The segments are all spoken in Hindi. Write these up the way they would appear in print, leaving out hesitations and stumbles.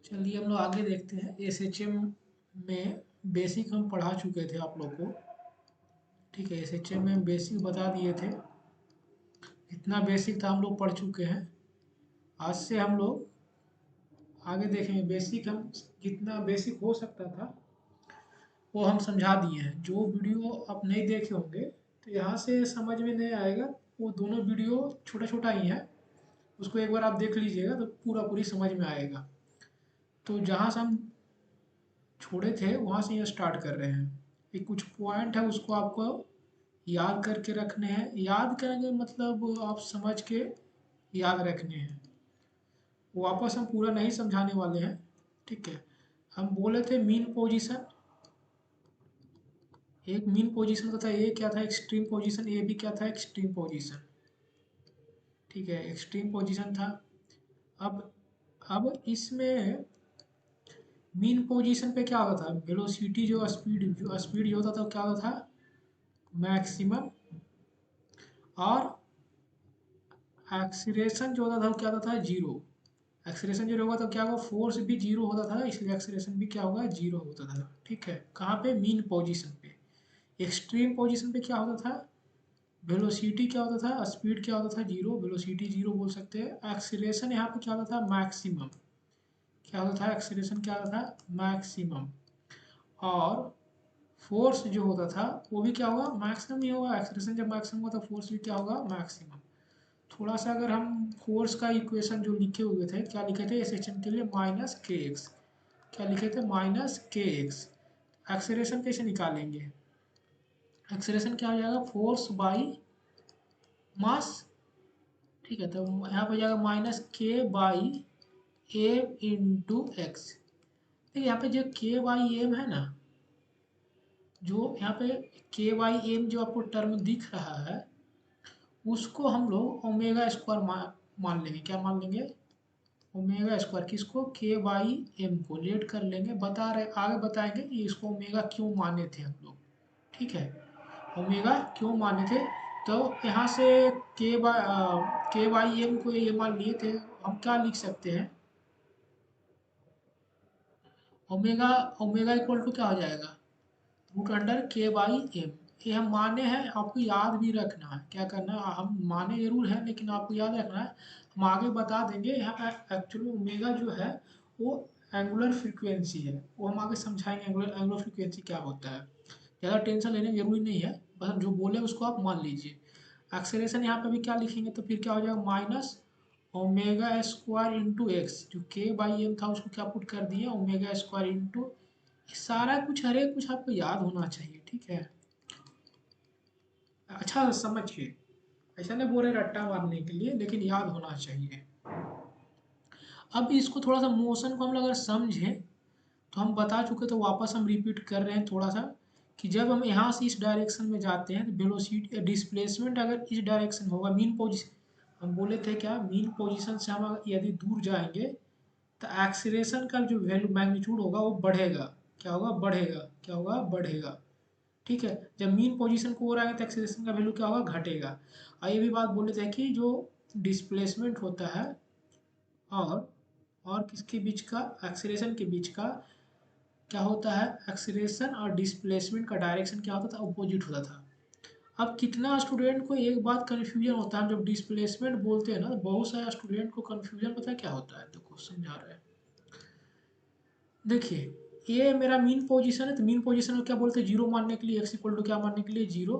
चलिए हम लोग आगे देखते हैं। एसएचएम में बेसिक हम पढ़ा चुके थे आप लोग को। ठीक है, एसएचएम में बेसिक बता दिए थे। इतना बेसिक था हम लोग पढ़ चुके हैं। आज से हम लोग आगे देखेंगे। बेसिक हम जितना बेसिक हो सकता था वो हम समझा दिए हैं। जो वीडियो आप नहीं देखे होंगे तो यहाँ से समझ में नहीं आएगा। वो दोनों वीडियो छोटा छोटा ही है, उसको एक बार आप देख लीजिएगा तो पूरा पूरी समझ में आएगा। तो जहाँ से हम छोड़े थे वहाँ से यहाँ स्टार्ट कर रहे हैं। ये कुछ पॉइंट है, उसको आपको याद करके रखने हैं। याद करेंगे मतलब आप समझ के याद रखने हैं। वापस हम पूरा नहीं समझाने वाले हैं। ठीक है, हम बोले थे मीन पोजीशन। एक मीन पोजीशन का था, ये क्या था एक्सट्रीम पोजीशन, ये भी क्या था एक्सट्रीम पोजीशन। ठीक है, एक्सट्रीम पोजीशन था। अब इसमें मीन पोजीशन पे क्या होता था, वेलोसिटी जो स्पीड जो होता था क्या होता था मैक्सिमम, और एक्सीलरेशन जो होता था वो क्या होता था जीरो। एक्सीलरेशन जीरो होगा तो क्या होगा, फोर्स भी जीरो होता था, इसलिए एक्सीलरेशन भी क्या होगा जीरो होता था। ठीक है, कहाँ पे मीन पोजीशन पे। एक्सट्रीम पोजीशन पे क्या होता था, वेलोसिटी क्या होता था, स्पीड क्या होता था जीरो, वेलोसिटी जीरो बोल सकते हैं। एक्सीलरेशन यहाँ पे क्या होता था मैक्सिमम, क्या होता था एक्सीलरेशन क्या होता था मैक्सिमम। और फोर्स जो होता था वो भी क्या होगा मैक्सिमम ही होगा। एक्सीलरेशन जब मैक्सिमम होगा तो फोर्स भी क्या होगा मैक्सिमम। थोड़ा सा अगर हम फोर्स का इक्वेशन जो लिखे हुए थे, क्या लिखे थे एसएचएम के लिए, माइनस के एक्स। क्या लिखे थे माइनस के एक्स। एक्सेलरेशन कैसे निकालेंगे, एक्सेलरेशन क्या हो जाएगा फोर्स बाई मास। ठीक है, तो यहाँ पर जाएगा माइनस के बाई एम इंटू एक्स। देखिए यहाँ पे जो के बाई एम है ना, जो यहाँ पे के बाई एम जो आपको टर्म दिख रहा है, उसको हम लोग ओमेगा स्क्वायर मान लेंगे। क्या मान लेंगे, ओमेगा स्क्वायर। किसको, के बाई एम को लेट कर लेंगे। बता रहे आगे बताएंगे कि इसको ओमेगा क्यों माने थे हम लोग। ठीक है, ओमेगा क्यों माने थे। तो यहाँ से के बाई एम को ये मान लिए थे। हम क्या लिख सकते हैं, ओमेगा ओमेगा इक्वल टू क्या हो जाएगा, रूट अंडर के बाई एम। ये हम माने हैं, आपको याद भी रखना है। क्या करना है, हम माने जरूर है लेकिन आपको याद रखना है। हम आगे बता देंगे। यहाँ पे एक्चुअली ओमेगा जो है वो एंगुलर फ्रीक्वेंसी है, वो हम आगे समझाएंगे एंगुलर एंगुलर फ्रीक्वेंसी क्या होता है। ज़्यादा टेंशन लेने की जरूरी नहीं है, बस हम जो बोले उसको आप मान लीजिए। एक्सेलरेशन यहाँ पे भी क्या लिखेंगे तो फिर क्या हो जाएगा minus omega square into x. जो के बाई एम था उसको क्या पुट कर दिए ओमेगा स्क्वायर इंटू, सारा कुछ हर एक कुछ आपको याद होना चाहिए। ठीक है, अच्छा समझिए। ऐसा नहीं बोल रहे रट्टा मारने के लिए, लेकिन याद होना चाहिए। अब इसको थोड़ा सा मोशन को हम अगर समझें तो हम बता चुके, तो वापस हम रिपीट कर रहे हैं थोड़ा सा। कि जब हम यहाँ से इस डायरेक्शन में जाते हैं तो वेलोसिटी डिस्प्लेसमेंट अगर इस डायरेक्शन होगा मीन पोजीशन, हम बोले थे क्या मीन पोजीशन से हम यदि दूर जाएंगे तो एक्सीलरेशन का जो वैल्यू मैग्नीट्यूड होगा वो बढ़ेगा। क्या होगा बढ़ेगा, क्या होगा बढ़ेगा। ठीक है, जब मीन पोजीशन को ओर आएंगे तो एक्सीलरेशन का वैल्यू क्या होगा घटेगा। और ये भी बात बोले थे कि जो डिस्प्लेसमेंट होता है और किसके बीच का, एक्सीलरेशन के बीच का क्या होता है, एक्सीलरेशन और डिस्प्लेसमेंट का डायरेक्शन क्या होता था अपोजिट होता था। अब कितना स्टूडेंट को एक बात कन्फ्यूजन होता है, जब डिस्प्लेसमेंट बोलते हैं ना तो बहुत सारे स्टूडेंट को कन्फ्यूजन पता है क्या होता है, देखो समझा रहे हैं। देखिए ये मेरा मीन पोजीशन है, तो मीन पोजीशन को क्या बोलते हैं जीरो मानने के लिए, एक्स इक्वल टू क्या मानने के लिए जीरो।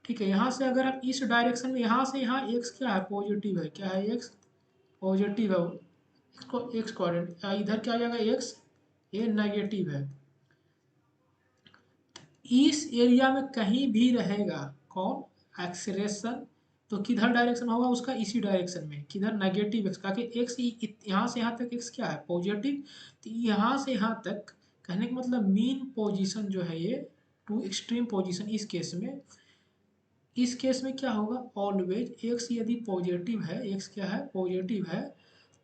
ठीक है, यहाँ से अगर आप इस डायरेक्शन में यहाँ से यहाँ एक्स क्या है पॉजिटिव है, क्या है एक्स पॉजिटिव है, इसको एक्स कोऑर्डिनेट इधर क्या आ जाएगा एक्स, ये नेगेटिव है। इस एरिया में कहीं भी रहेगा कौन एक्सेलरेशन, तो किधर डायरेक्शन होगा उसका इसी डायरेक्शन में, किधर नेगेटिव एक्स, ताकि एक्स यहाँ से यहाँ तक एक्स क्या है पॉजिटिव। तो यहाँ से यहाँ तक कहने का मतलब मीन पोजीशन जो है ये टू एक्सट्रीम पोजीशन, इस केस में क्या होगा ऑलवेज एक्स यदि पॉजिटिव है, एक्स क्या है पॉजिटिव है,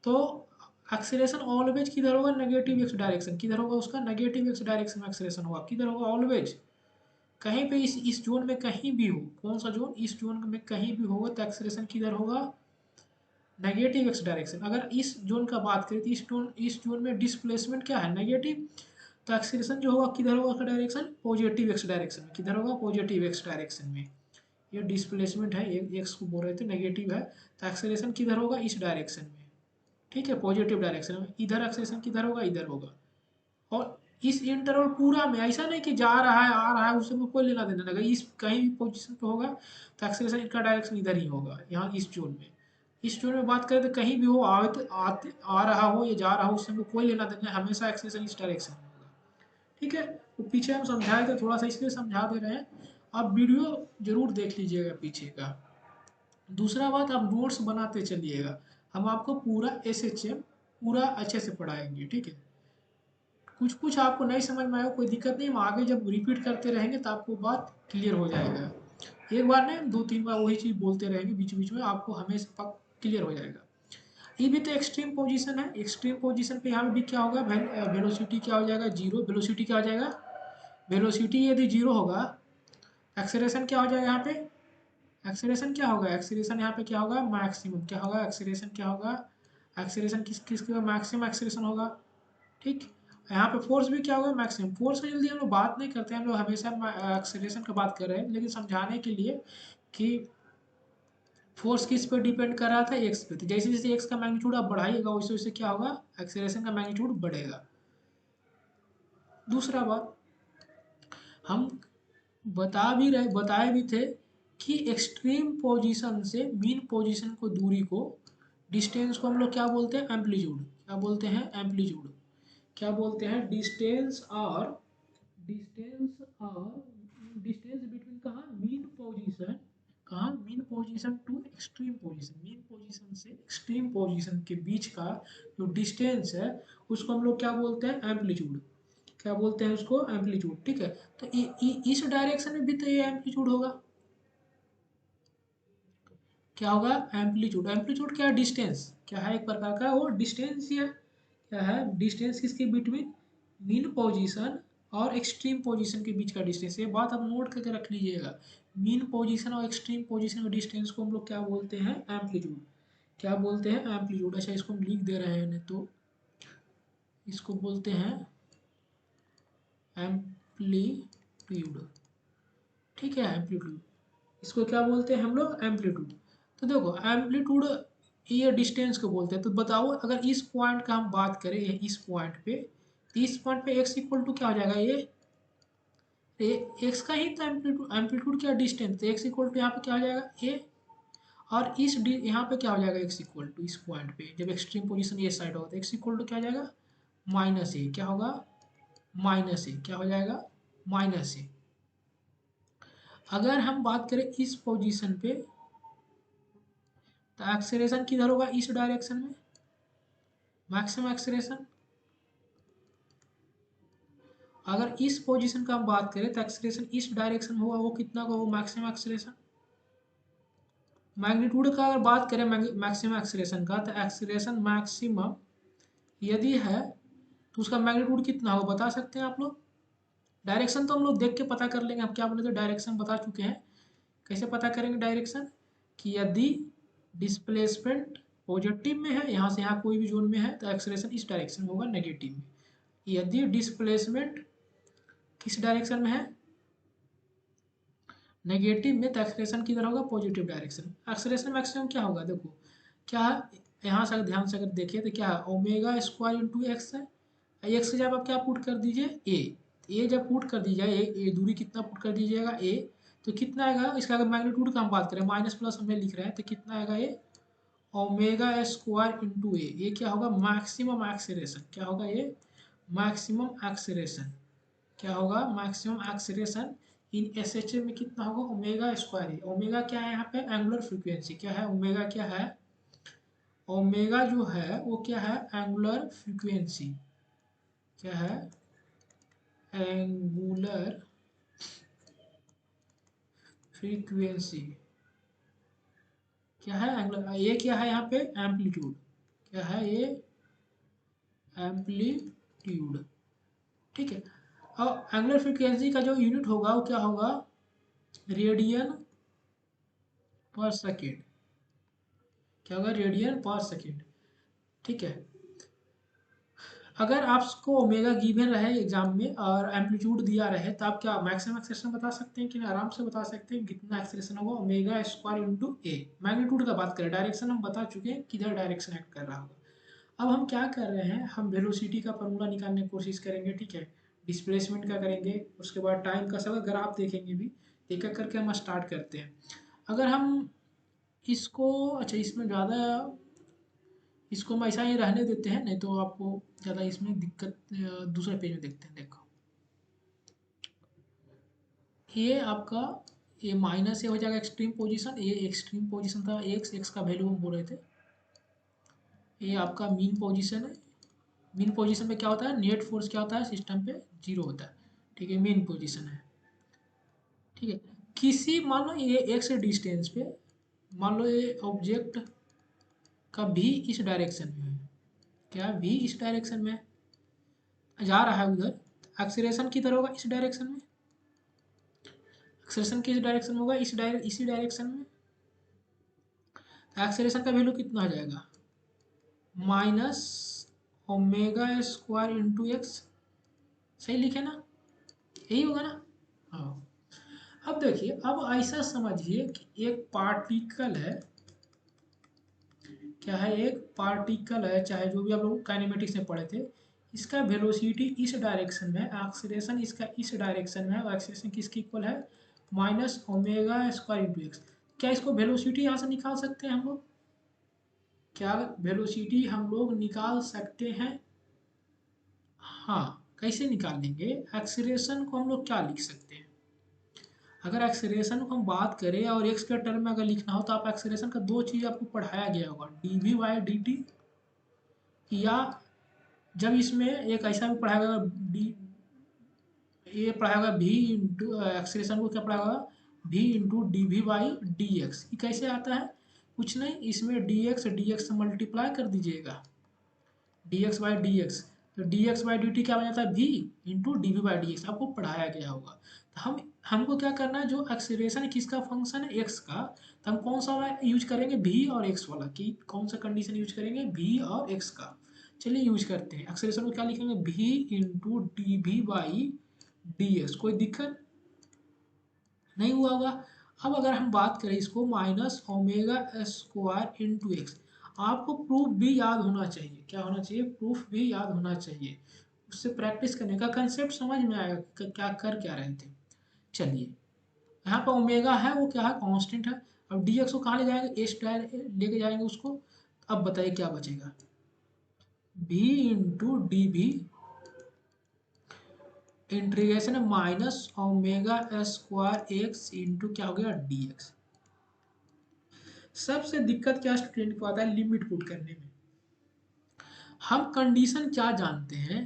तो एक्सेलरेशन ऑलवेज किधर होगा नेगेटिव एक्स डायरेक्शन, किधर होगा उसका नेगेटिव एक्स डायरेक्शन में एक्सेलरेशन होगा, किधर होगा ऑलवेज कहीं पे इस जोन में कहीं भी हो, कौन सा जोन, इस जोन में कहीं भी होगा तो एक्सेलरेशन किधर होगा नेगेटिव एक्स डायरेक्शन। अगर इस जोन का बात करें तो इस जोन में डिस्प्लेसमेंट क्या है, नेगेटिव, तो एक्सेलरेशन जो होगा किधर होगा डायरेक्शन, पॉजिटिव एक्स डायरेक्शन में। किधर होगा, पॉजिटिव एक्स डायरेक्शन में। ये डिस्प्लेसमेंट है, एक्स को बोल रहे थे नेगेटिव है, तो एक्सेलरेशन किधर होगा, इस डायरेक्शन में, ठीक है, पॉजिटिव डायरेक्शन में। इधर एक्सेलरेशन किधर होगा, इधर होगा। और इस इंटरवल पूरा में ऐसा नहीं कि जा रहा है आ रहा है उससे कोई लेना देना नहीं। अगर इस कहीं भी पोजीशन पे होगा तो एक्सेलरेशन का डायरेक्शन इधर ही होगा, यहाँ इस जोन में। इस जोन में बात करें तो कहीं भी हो, आ रहा हो या जा रहा हो उससे कोई लेना देना नहीं, हमेशा एक्सेलरेशन इस डायरेक्शन में होगा, ठीक है। तो पीछे हम समझाए थे, थोड़ा सा इसलिए समझा दे रहे हैं, आप वीडियो जरूर देख लीजिएगा पीछे का। दूसरा बात, आप नोट्स बनाते चलिएगा, हम आपको पूरा SHM पूरा अच्छे से पढ़ाएंगे, ठीक है। कुछ कुछ आपको नहीं समझ में आएगा, कोई दिक्कत नहीं, हम आगे जब रिपीट करते रहेंगे तो आपको बात क्लियर हो जाएगा। एक बार नहीं, 2-3 बार वही चीज़ बोलते रहेंगे बीच बीच में, आपको हमेशा क्लियर हो जाएगा। ये भी तो एक्सट्रीम पोजीशन है, एक्सट्रीम पोजीशन पे यहाँ पे भी क्या होगा, वेलोसिटी क्या हो जाएगा, जीरो। वेलोसिटी क्या हो जाएगा, वेलोसिटी यदि जीरो होगा, एक्सेलरेशन क्या हो जाएगा यहाँ पे, एक्सेलरेशन क्या होगा, एक्सेलरेशन यहाँ पे क्या होगा, मैक्सिमम क्या होगा, एक्सेलरेशन क्या होगा, एक्सेलरेशन किसके मैक्सिमम एक्सेलरेशन होगा, ठीक। यहाँ पे फोर्स भी क्या होगा, मैक्सिमम फोर्स का जल्दी हम लोग बात नहीं करते हैं, हम लोग हमेशा एक्सेलरेशन का बात कर रहे हैं, लेकिन समझाने के लिए कि फोर्स किस पे डिपेंड कर रहा था, एक्स पे। तो जैसे जैसे एक्स का मैग्नीट्यूड आप बढ़ाइएगा वैसे वैसे क्या होगा, एक्सेलरेशन का मैग्नीट्यूड बढ़ेगा। दूसरा बात, हम बताए भी थे कि एक्सट्रीम पोजीशन से मीन पोजीशन को दूरी को, डिस्टेंस को हम लोग क्या बोलते हैं, एम्पलीट्यूड। क्या बोलते हैं, एम्पलीट्यूड। क्या बोलते हैं, डिस्टेंस बिटवीन कहाँ, मीन पोजीशन, कहाँ, mean position to extreme position. Mean position से एक्सट्रीम पोजीशन के बीच का जो डिस्टेंस है उसको हम लोग क्या बोलते हैं, एम्पलीट्यूड। क्या बोलते हैं उसको, एम्पलीट्यूड, ठीक है। तो इस डायरेक्शन में भी तो ये एम्पलीट्यूड होगा। क्या होगा, एम्पलीट्यूड। एम्पलीट्यूड क्या है, डिस्टेंस, क्या है, एक प्रकार का वो डिस्टेंस ही है। क्या है, डिस्टेंस किसके बिटवीन, मीन पोजीशन और एक्सट्रीम पोजीशन के बीच का डिस्टेंस। ये बात आप नोट करके रख लीजिएगा, मीन पोजीशन और एक्सट्रीम पोजीशन के डिस्टेंस को हम लोग क्या बोलते हैं, एम्पलीट्यूड। क्या बोलते हैं, एम्पलीट्यूड। अच्छा, इसको हम लिख दे रहे हैं, तो इसको बोलते हैं एम्पलीट्यूड, ठीक है, एम्पलीट्यूड। इसको क्या बोलते हैं हम लोग, एम्पलीट्यूड। तो देखो एम्पलीट्यूड ये डिस्टेंस को बोलते हैं। तो बताओ, अगर इस पॉइंट का हम बात करें, इस पॉइंट पे, तो इस पॉइंट पे एक्स इक्वल टू क्या हो जाएगा, ये एक्स का ही तो एम्पलीट्यूड, एम्पलीट्यूड क्या, डिस्टेंस, तो एक्स इक्वल टू यहाँ पे क्या हो जाएगा, ए। और यहाँ पे क्या हो जाएगा, एक्स इक्वल टू इस पॉइंट पे जब एक्सट्रीम पोजीशन ये साइड होगा तो एक्स इक्वल टू क्या हो जाएगा, माइनस ए। क्या होगा, माइनस ए। क्या हो जाएगा, माइनस ए। अगर हम बात करें इस पोजीशन पे, तो एक्सेलरेशन किधर होगा, इस डायरेक्शन में, मैक्सिमम एक्सेलरेशन। अगर इस पोजीशन का हम बात करें तो एक्सेलरेशन इस डायरेक्शन में होगा, वो कितना का, वो मैक्सिमम एक्सेलरेशन। मैग्नीट्यूड का अगर बात करें मैक्सिमम एक्सेलरेशन का, तो एक्सेलरेशन मैक्सिमम यदि है तो उसका मैग्नीट्यूड कितना होगा, बता सकते हैं आप लोग। डायरेक्शन तो हम लोग देख के पता कर लेंगे, हम क्या बोले तो डायरेक्शन बता चुके हैं। कैसे पता करेंगे डायरेक्शन, कि यदि डिस्प्लेसमेंट पॉजिटिव में है, यहाँ से यहाँ कोई भी जोन में है, तो एक्सेलरेशन इस डायरेक्शन में होगा, नेगेटिव में। यदि डिस्प्लेसमेंट किस डायरेक्शन में है, नेगेटिव में, तो एक्सेलरेशन किधर होगा, पॉजिटिव डायरेक्शन। एक्सेलरेशन मैक्सिमम क्या होगा, देखो क्या है, यहाँ से अगर ध्यान से अगर देखिए तो क्या है, ओमेगा स्क्वायर इंटू एक्स है। एक्स जब आप क्या पुट कर दीजिए, ए जब पुट कर दीजिए, ए दूरी कितना पुट कर दीजिएगा, ए, तो कितना आएगा, इसका अगर मैग्नीट्यूड का हम बात करें, माइनस प्लस हमें लिख रहे हैं, तो कितना आएगा, ये ओमेगा स्क्वायर इंटू ए। ये क्या होगा, मैक्सिमम एक्सेलरेशन। क्या होगा, ये मैक्सिमम एक्सेलरेशन। क्या होगा, मैक्सिमम एक्सेलरेशन इन SHM में कितना होगा, ओमेगा स्क्वायर है। ओमेगा क्या है यहाँ पे, एंगुलर फ्रीक्वेंसी। क्या है, ओमेगा क्या है, ओमेगा जो है वो क्या है, एंगुलर फ्रीक्वेंसी। क्या है, एंगुलर फ्रीक्वेंसी। क्या है, एंगुलर। ये क्या है यहाँ पे, एम्पलीट्यूड। क्या है ये, एम्पलीट्यूड, ठीक है। और एंगुलर फ्रीक्वेंसी का जो यूनिट होगा वो क्या होगा, रेडियन पर सेकेंड। क्या होगा, रेडियन पर सेकेंड। ठीक है, अगर आपको ओमेगा गिवन रहे एग्जाम में और एम्पलीट्यूड दिया रहे तो आप क्या मैक्सिमम एक्सेलेरेशन बता सकते हैं कि नहीं? आराम से बता सकते हैं कितना एक्सेलेरेशन होगा, ओमेगा स्क्वायर इंटू ए। मैग्नीट्यूड का बात करें, डायरेक्शन हम बता चुके हैं किधर डायरेक्शन एक्ट कर रहा होगा। अब हम क्या कर रहे हैं, हम वेलोसिटी का फॉर्मूला निकालने की कोशिश करेंगे। ठीक है, डिस्प्लेसमेंट का करेंगे, उसके बाद टाइम का सब ग्राफ देखेंगे भी। एक एक करके हम स्टार्ट करते हैं। अगर हम इसको, अच्छा इसमें ज़्यादा, इसको हम ऐसा ही रहने देते हैं, नहीं तो आपको ज़्यादा इसमें दिक्कत। दूसरे पेज में देखते हैं, देखो ये आपका, ये माइनस ये हो जाएगा एक्सट्रीम पोजीशन, ये एक्सट्रीम पोजीशन था, एक्स एक्स का वैल्यू हम बोल रहे थे। ये आपका मीन पोजीशन है। मीन पोजीशन पे क्या होता है, नेट फोर्स क्या होता है सिस्टम पे, जीरो होता है। ठीक है, मीन पोजीशन है। ठीक है, किसी मान लो ये एक्स डिस्टेंस पे, मान लो ये ऑब्जेक्ट का भी इस डायरेक्शन में है, क्या भी इस डायरेक्शन में जा रहा है उधर, एक्सीलरेशन किधर होगा, इस डायरेक्शन में। एक्सेलेरेशन किस डायरेक्शन में होगा, इसी डायरेक्शन में। एक्सेलेरेशन का वैल्यू कितना आ जाएगा, minus omega square into x. सही लिखे ना, यही होगा ना। हाँ, अब देखिए, अब ऐसा समझिए कि एक पार्टिकल है, क्या है, एक पार्टिकल है, चाहे जो भी आप लोग काइनेमेटिक्स में पढ़े थे, इसका वेलोसिटी इस डायरेक्शन में है, एक्सीलरेशन इसका इस डायरेक्शन में है, और एक्सीलरेशन किसके इक्वल है, minus omega square into x. क्या इसको वेलोसिटी यहाँ से निकाल सकते हैं हम लोग, क्या वेलोसिटी हम लोग निकाल सकते हैं? हाँ, कैसे निकालेंगे, एक्सीलरेशन को हम लोग क्या लिख सकते हैं, अगर एक्सीलरेशन को हम बात करें और एक्स के टर्म में अगर लिखना हो तो आप एक्सीलरेशन का दो चीज़ आपको पढ़ाया गया होगा, D we by D T, या जब इसमें एक ऐसा भी पढ़ाया गया डी, ये पढ़ाया गया भी इंटू, एक्सीलरेशन को क्या पढ़ाया गया, V into D we by D X. ये कैसे आता है, कुछ नहीं, इसमें डी एक्स से मल्टीप्लाई कर दीजिएगा, D X by D X, तो D X by D T क्या बन जाता है, भी into D we by D X, आपको पढ़ाया गया होगा। तो हमको क्या करना है, जो एक्सीलरेशन किसका फंक्शन है, एक्स का, तो हम कौन सा वाला यूज करेंगे, भी और एक्स वाला, कि कौन सा कंडीशन यूज करेंगे, भी और एक्स का। चलिए यूज करते हैं, एक्सीलरेशन को क्या लिखेंगे, V into D we by D X. कोई दिक्कत नहीं हुआ होगा। अब अगर हम बात करें इसको, minus omega square into x, आपको प्रूफ भी याद होना चाहिए, क्या होना चाहिए, प्रूफ भी याद होना चाहिए। उससे प्रैक्टिस करने का कंसेप्ट समझ में आएगा कि क्या कर क्या रहे थे। चलिए, यहाँ पर ओमेगा है, वो क्या है, कांस्टेंट है। अब डी एक्स को कहाँ ले जाएंगे, एस लेके जाएंगे उसको। अब बताइए क्या बचेगा, भी इंटू डी भी integration minus omega square x into क्या हो गया, डी एक्स। सबसे दिक्कत क्या स्टूडेंट को आता है, लिमिट पुट करने में। हम कंडीशन क्या जानते हैं,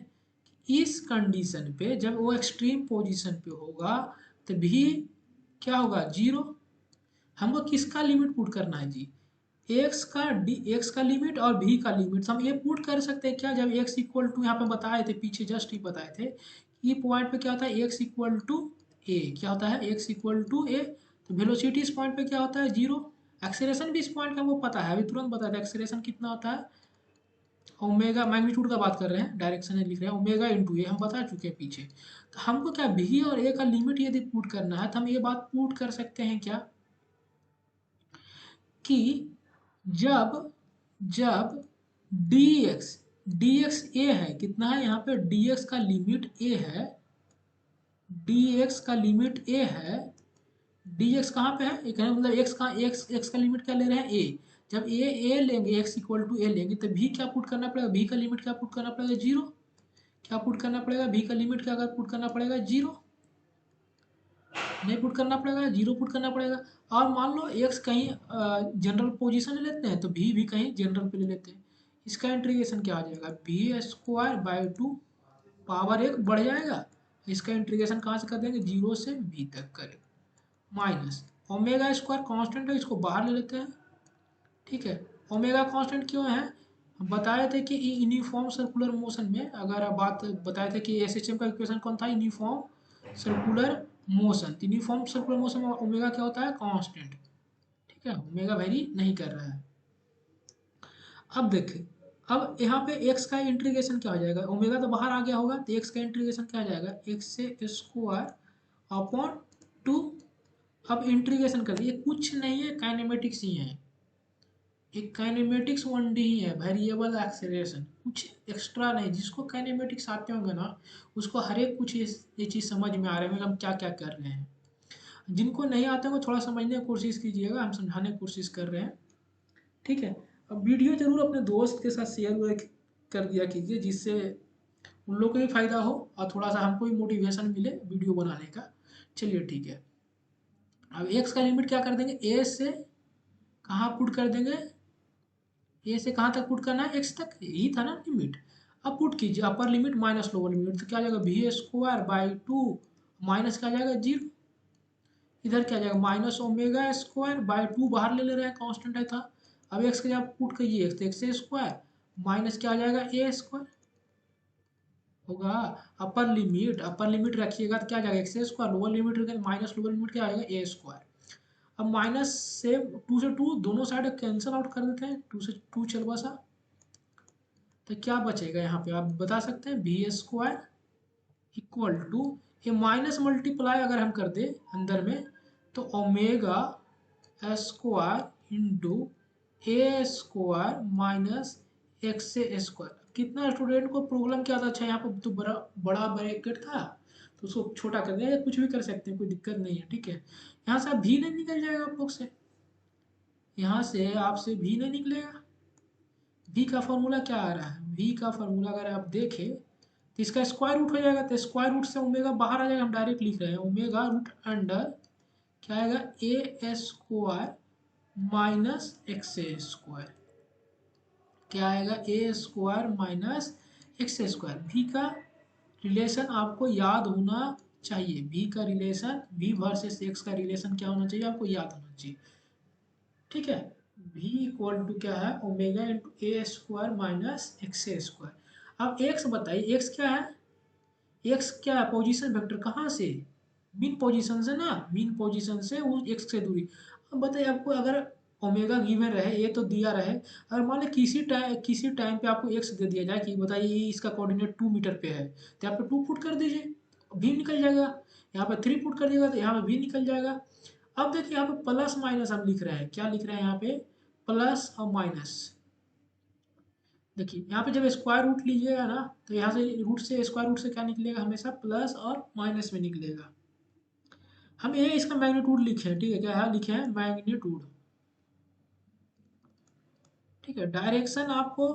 इस कंडीशन पे जब वो एक्सट्रीम पोजीशन पे होगा तो भी क्या होगा, जीरो। हमको किसका लिमिट पुट करना है जी, एक्स का लिमिट और भी का लिमिट। हम ये पुट कर सकते हैं क्या, जब एक्स इक्वल टू, यहाँ पे बताए थे पीछे जस्ट ही बताए थे, ये पॉइंट पे क्या होता है, एक्स इक्वल टू ए, क्या होता है, एक्स इक्वल टू ए। तो वेलोसिटी इस पॉइंट पे क्या होता है, जीरो। एक्सेलेरेशन भी इस पॉइंट का हमको पता है, अभी तुरंत बताया था एक्सेलेरेशन कितना होता है, ओमेगा, मैग्नीट्यूड का बात कर रहे हैं, डायरेक्शन लिख रहे हैं, ओमेगा इंटू ए हम बता चुके हैं पीछे। तो हमको क्या भी और ए का लिमिट यदि पुट करना है तो हम ये बात पुट कर सकते हैं क्या, कि जब जब डी एक्स ए है, कितना है यहाँ पे, डी एक्स का लिमिट ए है, डी एक्स का लिमिट ए है, डी एक्स कहाँ पे है, एक मतलब एक्स का, एक्स का लिमिट क्या ले रहे हैं, ए। जब ए लेंगे, एक्स इक्वल टू ए लेंगे, तो भी क्या पुट करना पड़ेगा, भी का लिमिट क्या पुट करना पड़ेगा, जीरो। क्या पुट करना पड़ेगा, भी का लिमिट क्या पुट करना पड़ेगा, जीरो। नहीं पुट करना पड़ेगा, जीरो पुट करना पड़ेगा। और मान लो एक्स कहीं जनरल पोजीशन ले लेते हैं, तो भी कहीं जनरल पे ले लेते हैं। इसका इंटीग्रेशन क्या आ जाएगा, B square by two, power एक बढ़ जाएगा। इसका इंटीग्रेशन कहाँ से कर देंगे, जीरो से भी तक करें, माइनस ओमेगा स्क्वायर कांस्टेंट है, इसको बाहर ले लेते हैं। ठीक है, ओमेगा कांस्टेंट क्यों है, हम बताए थे कि यूनिफॉर्म सर्कुलर मोशन में, अगर आप बात बताए थे कि एसएचएम का इक्वेशन कौन था, uniform circular motion. Uniform circular motion में ओमेगा क्या होता है, कांस्टेंट। ठीक है, ओमेगा वेरी नहीं कर रहा है। अब देखें, अब यहाँ पे x का इंटीग्रेशन क्या हो जाएगा, ओमेगा तो बाहर आ गया होगा, तो x का इंटीग्रेशन क्या आ जाएगा, x से स्क्वायर अपॉन 2। अब इंटीग्रेशन कर दिए, कुछ नहीं है, काइनेमेटिक्स ही है, एक काइनेमेटिक्स 1D ही है, वेरिएबल एक्सेलरेशन, कुछ एक्स्ट्रा नहीं। जिसको काइनेमेटिक्स आते होंगे ना, उसको हर एक कुछ ये चीज़ समझ में आ रहा है हम क्या क्या कर रहे हैं। जिनको नहीं आते वो थोड़ा समझने की कोशिश कीजिएगा, हम समझाने की कोशिश कर रहे हैं, ठीक है। अब वीडियो जरूर अपने दोस्त के साथ शेयर कर दिया कीजिए, जिससे उन लोग को भी फायदा हो और थोड़ा सा हमको भी मोटिवेशन मिले वीडियो बनाने का। चलिए ठीक है, अब एक्स का लिमिट क्या कर देंगे, ए से कहाँ पुट कर देंगे, ए से कहाँ तक पुट करना है, एक्स तक, यही था ना लिमिट। अब पुट कीजिए upper limit minus lower limit, तो क्या आ जाएगा, वी स्क्वायर बाई 2 माइनस क्या आ जाएगा 0, इधर क्या आ जाएगा माइनस ओमेगा स्क्वायर बाई 2, बाहर ले रहे हैं कांस्टेंट है था। अब एक्स के जब पुट कीजिए एक्स, तो एक्स स्क्वायर माइनस क्या आ जाएगा ए स्क्वायर होगा। अपर लिमिट रखिएगा तो क्या आ जाएगा एक्स स्क्वायर, लोअर लिमिट रखिएगा माइनस लोअर लिमिट क्या आ जाएगा ए स्क्वायर। अब माइनस से 2 से 2 दोनों साइड कैंसिल आउट कर देते हैं, 2 से 2 चल बसा, तो क्या बचेगा यहाँ पे आप बता सकते हैं, बी स्क्वायर इक्वल टू, ये माइनस मल्टीप्लाई अगर हम कर दे अंदर में, तो ओमेगा स्क्वायर इंटू ए स्क्वायर माइनस एक्स से स्क्वायर। कितना स्टूडेंट को प्रॉब्लम क्या था, अच्छा यहाँ पर तो बड़ा बड़ा ब्रैकेट था तो उसको छोटा कर दिया, या कुछ भी कर सकते हैं, कोई दिक्कत नहीं है, ठीक है। यहाँ से आप भी नहीं निकल जाएगा आप लोग से, यहाँ से आपसे भी नहीं निकलेगा। v का फॉर्मूला क्या आ रहा है, v का फॉर्मूला अगर आप देखें तो इसका स्क्वायर रूट हो जाएगा, तो स्क्वायर रूट से ओमेगा बाहर आ जाएगा, हम डायरेक्ट लिख रहे हैं ओमेगा रूट अंडर क्या आएगा A square minus X square, क्या आएगा A square minus X square. v का रिलेशन आपको याद होना चाहिए, v का रिलेशन v वर्सेस x का रिलेशन क्या होना चाहिए आपको याद होना चाहिए, ठीक है। v इक्वल टू क्या है, ओमेगा इंटू ए स्क्वायर माइनस एक्स स्क्वायर। अब x बताइए, x क्या है, x क्या है, पोजीशन वेक्टर कहाँ से, मीन पोजीशन से ना, मीन पोजीशन से वो x से दूरी। अब बताइए आपको अगर ओमेगा गिवन रहे, ये तो दिया रहे, अगर मान लीजिए किसी टाइम पे आपको x दे दिया जाए कि बताइए इसका कोऑर्डिनेट 2 मीटर पे है, तो यहाँ पे 2 पुट कर दीजिए, भी निकल जाएगा। यहाँ पे 3 पुट कर दिएगा तो यहाँ पे भी निकल जाएगा। अब देखिए यहाँ पे प्लस माइनस हम लिख रहे हैं, क्या लिख रहे हैं यहाँ पे, प्लस और माइनस। देखिए यहाँ पे जब स्क्वायर रूट लीजिएगा ना, तो यहाँ से रूट से स्क्वायर रूट से क्या निकलेगा, हमेशा प्लस और माइनस में निकलेगा। हम ये इसका मैग्नीट्यूड लिखे हैं, ठीक है, क्या है लिखे हैं मैग्नीट्यूड, ठीक है। डायरेक्शन आपको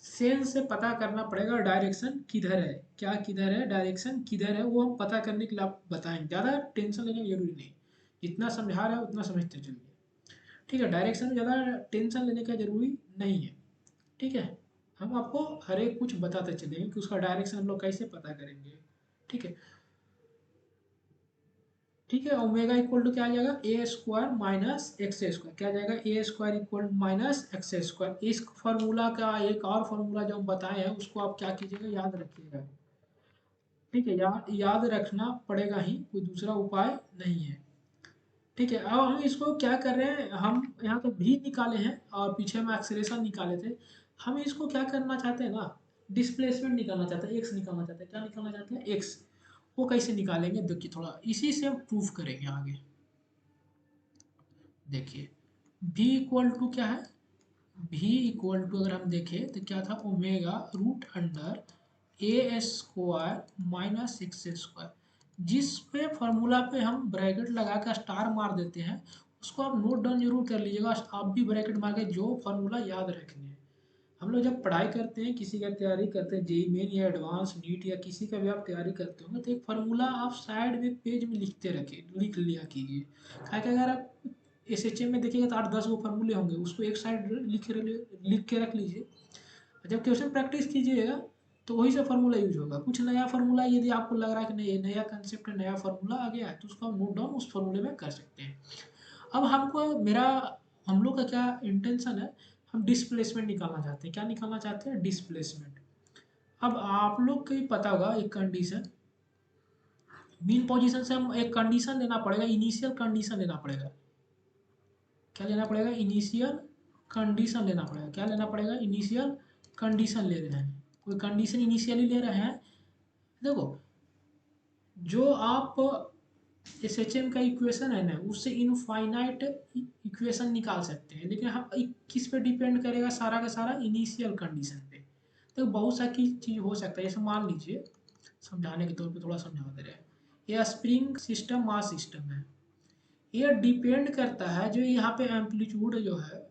सेंस से पता करना पड़ेगा, डायरेक्शन किधर है, क्या किधर है, डायरेक्शन किधर है, वो हम पता करने के लिए आप बताएंगे, ज़्यादा टेंशन लेने की जरूरी नहीं, जितना समझा रहे हो उतना समझते चलिए, ठीक है। डायरेक्शन में ज़्यादा टेंशन लेने का जरूरी नहीं है, ठीक है। हम आपको हर एक कुछ बताते चलेंगे कि उसका डायरेक्शन हम लोग कैसे पता करेंगे, ठीक है। ठीक है, ओमेगा इक्वल टू क्या आ जाएगा, A square minus X square, क्या आ जाएगा A square equal minus X square. इस फार्मूला का एक और फार्मूला जो हम बताए हैं उसको आप क्या कीजिएगा, याद रखिएगा, ठीक है, याद रखना पड़ेगा ही, कोई दूसरा उपाय नहीं है, ठीक है। अब हम इसको क्या कर रहे हैं, हम यहाँ तो भी निकाले हैं और पीछे हम एक्सेलरेशन निकाले थे, हम इसको क्या करना चाहते हैं ना, डिस्प्लेसमेंट निकालना चाहते हैं, एक्स निकालना चाहते हैं, क्या निकालना चाहते हैं, एक्स। वो कैसे निकालेंगे देखिए, थोड़ा इसी से हम प्रूफ करेंगे आगे। देखिए v इक्वल टू क्या है, v इक्वल टू अगर हम देखें तो क्या था, omega root under A square minus X square. जिस पे फॉर्मूला पे हम ब्रैकेट लगा कर स्टार मार देते हैं, उसको आप नोट डाउन जरूर कर लीजिएगा, आप भी ब्रैकेट मार के जो फॉर्मूला याद रखने हैं। हम लोग जब पढ़ाई करते हैं, किसी का तैयारी करते हैं, जेई मेन या एडवांस नीट या किसी का भी आप तैयारी करते होंगे, तो एक फार्मूला आप साइड में पेज में लिख लिया कीजिए। क्या क्या अगर आप एसएचएम में देखिएगा तो 8-10 वो फार्मूले होंगे, उसको एक साइड लिख के रख लीजिए। जब क्वेश्चन प्रैक्टिस कीजिएगा तो वही सा फार्मूला यूज होगा। कुछ नया फार्मूला यदि आपको लग रहा है कि नहीं ये नया कंसेप्ट है, नया फार्मूला आ गया है, तो उसको आप नोट डाउन उस फार्मूले में कर सकते हैं। अब हम लोग का क्या इंटेंशन है, हम डिस्प्लेसमेंट निकालना चाहते हैं, क्या निकालना चाहते हैं, डिस्प्लेसमेंट। अब आप लोग को ही पता होगा एक कंडीशन, मीन पोजीशन से हम एक कंडीशन लेना पड़ेगा, इनिशियल कंडीशन लेना पड़ेगा, क्या लेना पड़ेगा, इनिशियल कंडीशन लेना पड़ेगा। क्या लेना पड़ेगा? इनिशियल कंडीशन ले रहे हैं, कोई कंडीशन इनिशियली ले रहे हैं। देखो, जो आप एस एच एम का इक्वेशन है ना, उससे इनफाइनाइट इक्वेशन निकाल सकते हैं, लेकिन हम किस पे डिपेंड करेगा? सारा का सारा इनिशियल कंडीशन पे। तो बहुत सा की चीज़ हो सकता है, जैसे मान लीजिए, समझाने के तौर पे थोड़ा समझा दे रहे हैं। यह स्प्रिंग सिस्टम मास सिस्टम है, यह डिपेंड करता है, जो यहाँ पे एम्पलीट्यूड जो है,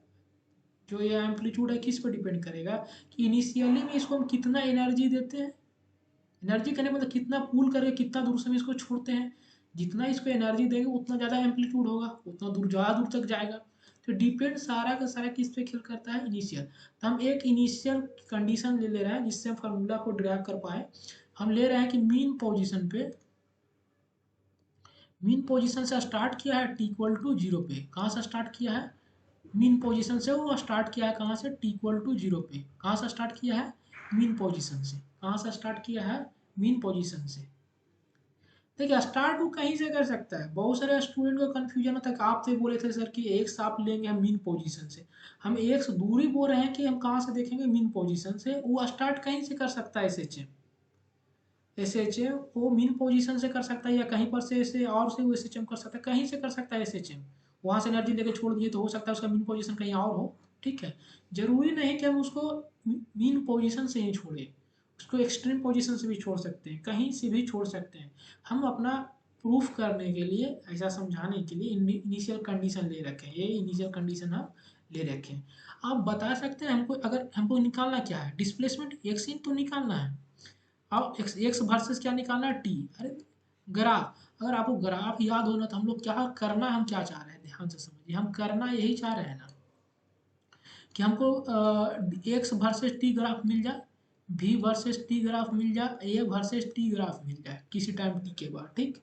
जो ये एम्पलीट्यूड है, किस पे डिपेंड करेगा? कि इनिशियली में इसको हम कितना एनर्जी देते हैं। एनर्जी करने मतलब कितना पुल करके कितना दूर से हम इसको छोड़ते हैं। जितना इसको एनर्जी देंगे उतना ज़्यादा एम्पलीट्यूड होगा, उतना दूर ज़्यादा दूर तक जाएगा। तो डिपेंड सारा का सारा किस पे खेल करता है? इनिशियल। तो हम एक इनिशियल कंडीशन ले रहे हैं, जिससे हम फार्मूला को ड्राइव कर पाए। हम ले रहे हैं कि मीन पोजिशन पे, मीन पोजीशन से स्टार्ट किया है टी इक्वल टू जीरो पे। कहाँ से स्टार्ट किया है? मीन पोजीशन से वो स्टार्ट किया है, कहाँ से? टी इक्वल टू जीरो पे। कहाँ से स्टार्ट किया है? मीन पोजीशन से। कहाँ से स्टार्ट किया है? मीन पोजीशन से। देखिए, स्टार्ट वो कहीं से कर सकता है। बहुत सारे स्टूडेंट को कंफ्यूजन होता है कि आप तो बोले थे सर कि एक्स आप लेंगे हम मीन पोजीशन से। हम एक्स दूरी बोल रहे हैं कि हम कहाँ से देखेंगे? मीन पोजीशन से। वो स्टार्ट कहीं से कर सकता है। एस एच एम वो मीन पोजीशन से कर सकता है, या कहीं पर से ऐसे और से वो एस एच एम कर सकता है, कहीं से कर सकता है एस एच एम। वहाँ से एनर्जी लेके छोड़ दिए तो हो सकता है उसका मीन पोजीशन कहीं और हो। ठीक है, जरूरी नहीं कि हम उसको मीन पोजीशन से ही छोड़े, उसको एक्सट्रीम पोजीशन से भी छोड़ सकते हैं, कहीं से भी छोड़ सकते हैं। हम अपना प्रूफ करने के लिए, ऐसा समझाने के लिए इनिशियल कंडीशन ले रखे हैं। ये इनिशियल कंडीशन हम ले रखे हैं। आप बता सकते हैं हमको, अगर हमको निकालना क्या है? डिस्प्लेसमेंट एक्स इन तो निकालना है। अब एक्स वर्सेस क्या निकालना है? टी। अरे ग्राफ, अगर आपको ग्राफ याद हो ना, तो हम लोग क्या करना, हम क्या चाह रहे हैं, ध्यान से समझिए। हम करना यही चाह रहे हैं ना, कि हमको एक्स वर्सेस टी ग्राफ मिल जाए, भी वर्सेस टी ग्राफ मिल जाए, ए वर्सेस टी ग्राफ मिल जाए किसी टाइम टी के बाद। ठीक।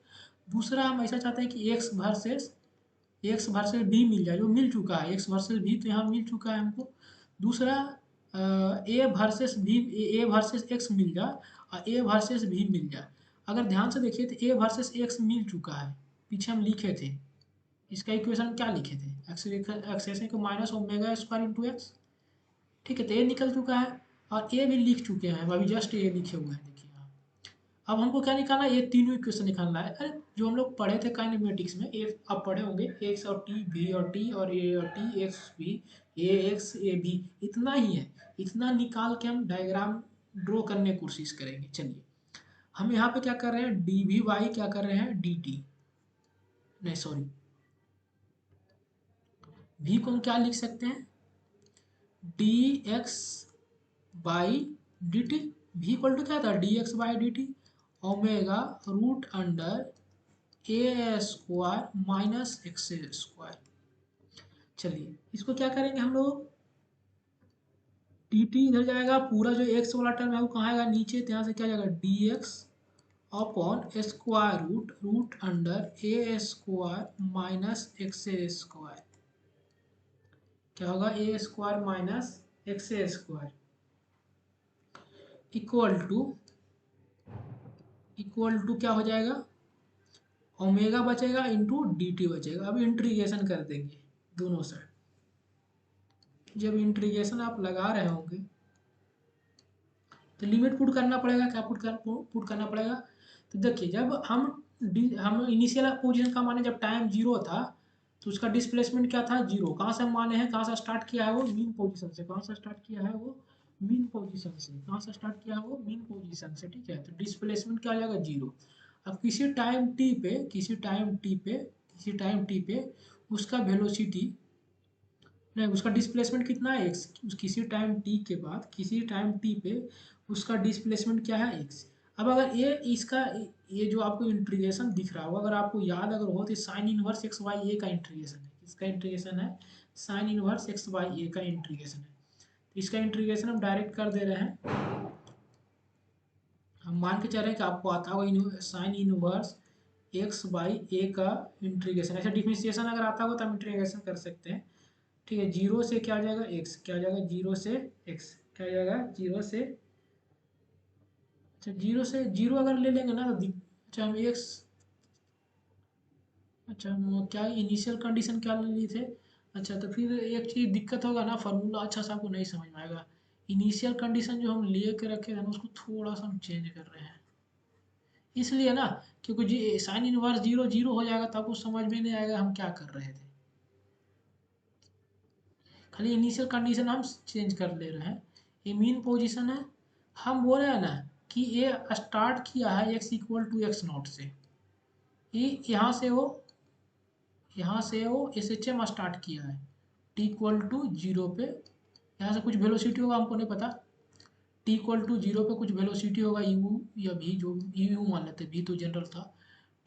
दूसरा, हम ऐसा चाहते हैं कि एक्स वर्सेस बी मिल जाए, जो मिल चुका है। एक्स वर्सेस बी तो यहाँ मिल चुका है हमको। दूसरा, A versus B, A versus X मिल जाए और ए वर्सेस भी मिल जाए। अगर ध्यान से देखिए तो ए वर्सेस एक्स मिल चुका है, पीछे हम लिखे थे। इसका इक्वेशन क्या लिखे थे? एक्स को minus omega square into x. ठीक है, तो ए निकल चुका है, और ए भी लिख चुके हैं, अभी जस्ट ए लिखे हुए हैं, देखिए यहाँ। अब हमको क्या निकालना है? ये तीनों इक्वेशन निकालना है। अरे जो हम लोग पढ़े थे काइनेमेटिक्स में, ए आप पढ़े होंगे, एक्स और टी, बी और टी, और ए और T, X B, A X A B, इतना ही है। इतना निकाल के हम डायग्राम ड्रॉ करने की कोशिश करेंगे। चलिए, हम यहाँ पे क्या कर रहे हैं? डी वी वाई क्या कर रहे हैं? डी टी, नहीं सॉरी, भी को हम क्या लिख सकते हैं? D X by D T. V equal to क्या था? D X by D T omega root under A square minus X square. चलिए, इसको क्या करेंगे हम लोग? डी टी इधर जाएगा, पूरा जो एक्स वाला टर्म है वो कहाँ आएगा? नीचे। तो यहाँ से क्या जाएगा? D X upon square root root under A square minus X square. क्या होगा? A square minus X square equal to क्या हो जाएगा? ओमेगा बचेगा इंटू डी टी बचेगा। अब इंटीग्रेशन कर देंगे दोनों साइड। जब इंटीग्रेशन आप लगा रहे होंगे तो लिमिट पुट करना पड़ेगा। क्या पुट करना पड़ेगा? तो देखिए, जब हम इनिशियल पोजीशन का माने जब टाइम जीरो था, तो उसका डिस्प्लेसमेंट क्या था? जीरो। कहाँ से हम माने हैं? कहाँ से स्टार्ट किया है वो? मीन पोजीशन से। कहाँ से स्टार्ट किया है वो? मीन पोजीशन से। कहाँ से स्टार्ट किया है वो? मीन पोजीशन से। ठीक है, तो डिस्प्लेसमेंट क्या आ जाएगा? जीरो। अब किसी टाइम टी पे उसका वेलोसिटी, नहीं, उसका डिस्प्लेसमेंट कितना है? एक्स। किसी टाइम टी के बाद, किसी टाइम टी पे उसका डिस्प्लेसमेंट क्या है? एक्स। अब अगर ये इसका, ये जो आपको इंटीग्रेशन दिख रहा हो, अगर आपको याद अगर हो, तो साइन इनवर्स एक्स वाई ए का इंटीग्रेशन है। किसका इंटीग्रेशन है? साइन इनवर्स एक्स वाई ए का इंटीग्रेशन है। तो इसका इंटीग्रेशन हम डायरेक्ट कर दे रहे हैं। हम मान के चल रहे हैं कि आपको आता होगा साइन इनवर्स एक्स बाई ए का इंटीग्रेशन। ऐसा डिफरेंशिएशन अगर आता होगा तो हम इंटीग्रेशन कर सकते हैं। ठीक है, जीरो से क्या आ जाएगा? एक्स। क्या आ जाएगा? जीरो से एक्स। क्या आ जाएगा? जीरो से, अच्छा जीरो से, जीरो अगर ले लेंगे ना तो अच्छा हम एक्स, अच्छा हम क्या इनिशियल कंडीशन क्या ले लिए थे? अच्छा, तो फिर एक चीज़ दिक्कत होगा ना, फार्मूला अच्छा से आपको नहीं समझ में आएगा। इनिशियल कंडीशन जो हम लिए के रखे हैं ना, उसको थोड़ा सा हम चेंज कर रहे हैं, इसलिए ना, क्योंकि जी साइन इनवर्स जीरो जीरो हो जाएगा तो आपको समझ में नहीं आएगा हम क्या कर रहे थे। खाली इनिशियल कंडीशन हम चेंज कर ले रहे हैं। ये मीन पोजीशन है। हम बोल रहे हैं ना कि ये स्टार्ट किया है x equal to x naught से, ये यहाँ से वो एस एच एम स्टार्ट किया है टी इक्वल टू जीरो पे। यहाँ से कुछ वेलोसिटी होगा, हमको नहीं पता। टी इक्वल टू जीरो पे कुछ वेलोसिटी होगा, यू या भी, जो यू मान लेते, भी तो जनरल था।